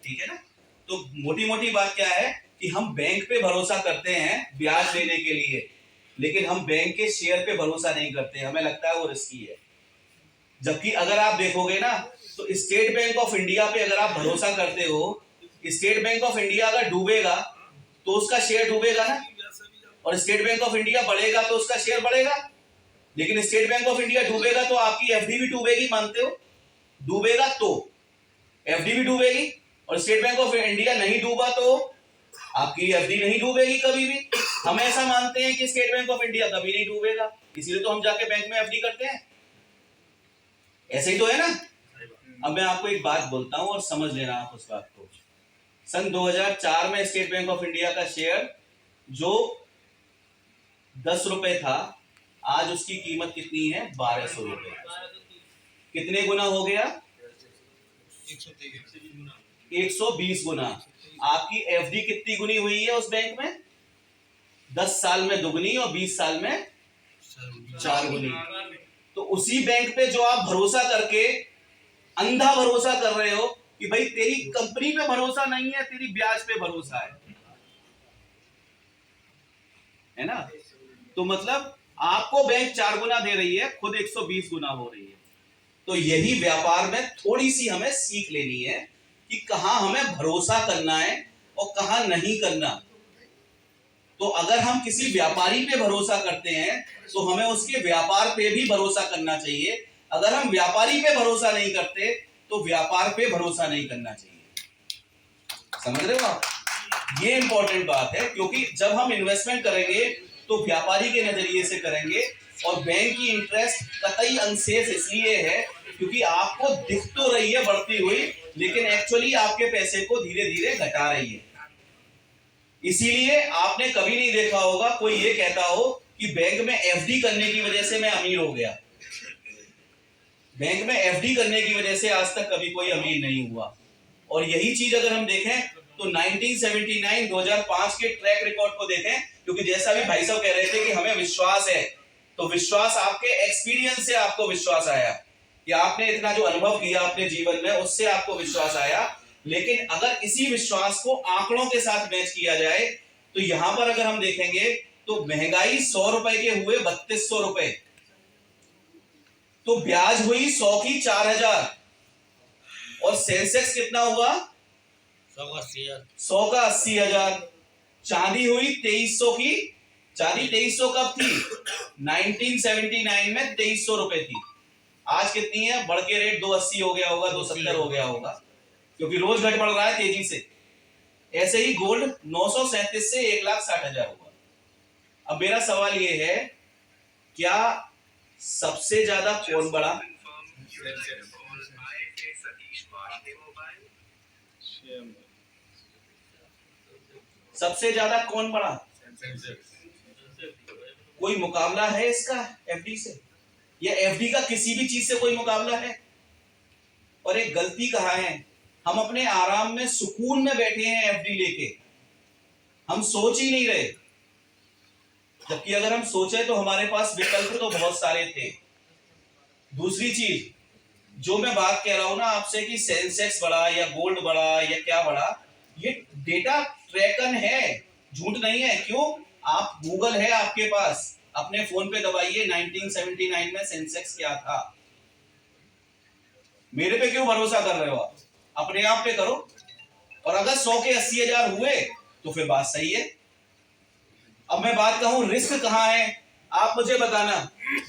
ठीक है ना। तो मोटी मोटी बात क्या है कि हम बैंक पे भरोसा करते हैं ब्याज लेने के लिए, लेकिन हम बैंक के शेयर पे भरोसा नहीं करते, हमें लगता है वो रिस्की है। जबकि अगर आप देखोगे ना तो स्टेट बैंक ऑफ इंडिया पे अगर आप भरोसा करते हो, स्टेट बैंक ऑफ इंडिया अगर डूबेगा तो उसका शेयर डूबेगा ना, और स्टेट बैंक ऑफ इंडिया बढ़ेगा तो उसका शेयर बढ़ेगा। लेकिन स्टेट बैंक ऑफ इंडिया डूबेगा तो आपकी एफडी भी डूबेगी, मानते हो? डूबेगा तो एफडी भी डूबेगी, और स्टेट बैंक ऑफ इंडिया नहीं डूबा तो आपकी एफडी नहीं डूबेगी कभी भी। हम ऐसा मानते हैं कि स्टेट बैंक ऑफ इंडिया कभी नहीं डूबेगा, इसीलिए तो हम जाके बैंक में एफडी करते हैं। ऐसे ही तो है ना। अब मैं आपको एक बात बोलता हूं और समझ लेना आप उस बात को। सन 2004 में स्टेट बैंक ऑफ इंडिया का शेयर जो 10 रुपए था, आज उसकी कीमत कितनी है? 1200 रुपए। कितने गुना हो गया? 120 गुना। आपकी एफडी कितनी गुनी हुई है उस बैंक में? 10 साल में दुगनी और 20 साल में 4 गुनी। तो उसी बैंक पे जो आप भरोसा करके अंधा भरोसा कर रहे हो कि भाई तेरी कंपनी पे भरोसा नहीं है, तेरी ब्याज पे भरोसा है ना। तो मतलब आपको बैंक 4 गुना दे रही है, खुद 120 गुना हो रही है। तो यही व्यापार में थोड़ी सी हमें सीख लेनी है कि कहां हमें भरोसा करना है और कहां नहीं करना। तो अगर हम किसी व्यापारी पे भरोसा करते हैं तो हमें उसके व्यापार पे भी भरोसा करना चाहिए। अगर हम व्यापारी पे भरोसा नहीं करते तो व्यापार पे भरोसा नहीं करना चाहिए। समझ रहे हो आप? ये इंपॉर्टेंट बात है, क्योंकि जब हम इन्वेस्टमेंट करेंगे तो व्यापारी के नजरिए से करेंगे, और बैंक की इंटरेस्ट कतई अनसेफ इसलिए है क्योंकि आपको दिख तो रही है बढ़ती हुई, लेकिन एक्चुअली आपके पैसे को धीरे धीरे घटा रही है। इसीलिए आपने कभी नहीं देखा होगा कोई ये कहता हो कि बैंक में एफडी करने की वजह से मैं अमीर हो गया। बैंक में एफडी करने की वजह से आज तक कभी कोई अमीर नहीं हुआ। और यही चीज अगर हम देखें तो 1979 2005 के ट्रैक रिकॉर्ड को देखें, क्योंकि जैसा भी भाई साहब कह रहे थे कि हमें विश्वास है, तो विश्वास आपके एक्सपीरियंस से आपको विश्वास आया कि आपने इतना जो अनुभव किया अपने जीवन में उससे आपको विश्वास आया। लेकिन अगर इसी विश्वास को आंकड़ों के साथ मैच किया जाए तो यहां पर अगर हम देखेंगे तो महंगाई 100 रुपए के हुए 3200 रुपए, तो ब्याज हुई 100 की 4000, और सेंसेक्स कितना हुआ? 100 का 80,000। चांदी हुई 2300 की। चांदी 2300 कब थी? 1979 में 2300 रुपए थी। आज कितनी है? बढ़ के रेट 280 हो गया होगा, 270 हो गया होगा, क्योंकि रोज घट बढ़ रहा है तेजी से। ऐसे ही गोल्ड 937 से 1,60,000 हुआ। अब मेरा सवाल ये है, क्या सबसे ज्यादा कौन बड़ा? सबसे ज्यादा कौन बड़ा? कोई मुकाबला है इसका एफडी से, या एफडी का किसी भी चीज से कोई मुकाबला है? और एक गलती कहाँ है, हम अपने आराम में सुकून में बैठे हैं एफडी लेके, हम सोच ही नहीं रहे। जबकि अगर हम सोचे तो हमारे पास विकल्प तो बहुत सारे थे। दूसरी चीज जो मैं बात कह रहा हूं ना आपसे कि सेंसेक्स बढ़ा या गोल्ड बढ़ा या क्या बढ़ा, ये डेटा ट्रैकन है, झूठ नहीं है। क्यों? आप गूगल है आपके पास, अपने फोन पे दबाइए 1979 में सेंसेक्स क्या था। मेरे पे क्यों भरोसा कर रहे हो आप? अपने आप पे करो। और अगर 100 के 80,000 हुए तो फिर बात सही है। अब मैं बात कहूं रिस्क कहां है, आप मुझे बताना।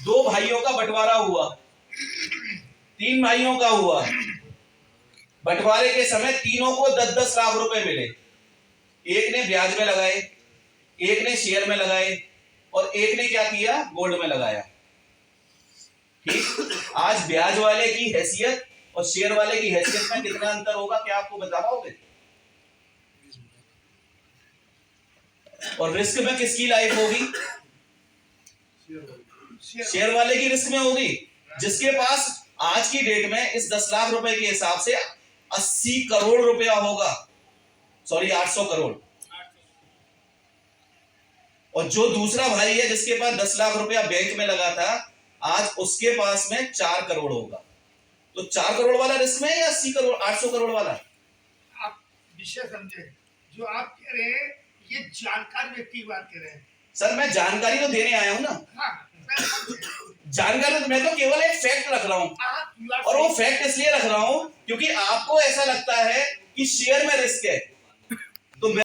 2 भाइयों का बंटवारा हुआ, 3 भाइयों का हुआ, बंटवारे के समय तीनों को 10-10 लाख रुपए मिले। एक ने ब्याज में लगाए, एक ने शेयर में लगाए, और एक ने क्या किया? गोल्ड में लगाया। ठीक, आज ब्याज वाले की हैसियत और शेयर वाले की हैसियत में कितना अंतर होगा, क्या आपको बता पाओगे? और रिस्क में किसकी लाइफ होगी? शेयर वाले की रिस्क में होगी, जिसके पास आज की डेट में इस 10 लाख रुपए के हिसाब से 80 करोड़ रुपया होगा, सॉरी 800 करोड़। और जो दूसरा भाई है जिसके पास 10 लाख रुपया बैंक में लगा था, आज उसके पास में 4 करोड़ होगा। तो 4 करोड़ वाला रिस्क में है या 80 करोड़ 800 करोड़ वाला? विषय समझे। जो आप कह रहे हैं ये जानकार व्यक्ति की बात कर रहे हैं। सर मैं जानकारी तो देने आया हूँ ना। हाँ, मैं समझे। जानकारी तो मैं तो केवल एक फैक्ट रख रहा हूँ, आप और वो फैक्ट इसलिए रख रहा हूँ क्योंकि आपको ऐसा लगता है कि शेयर में रिस्क है।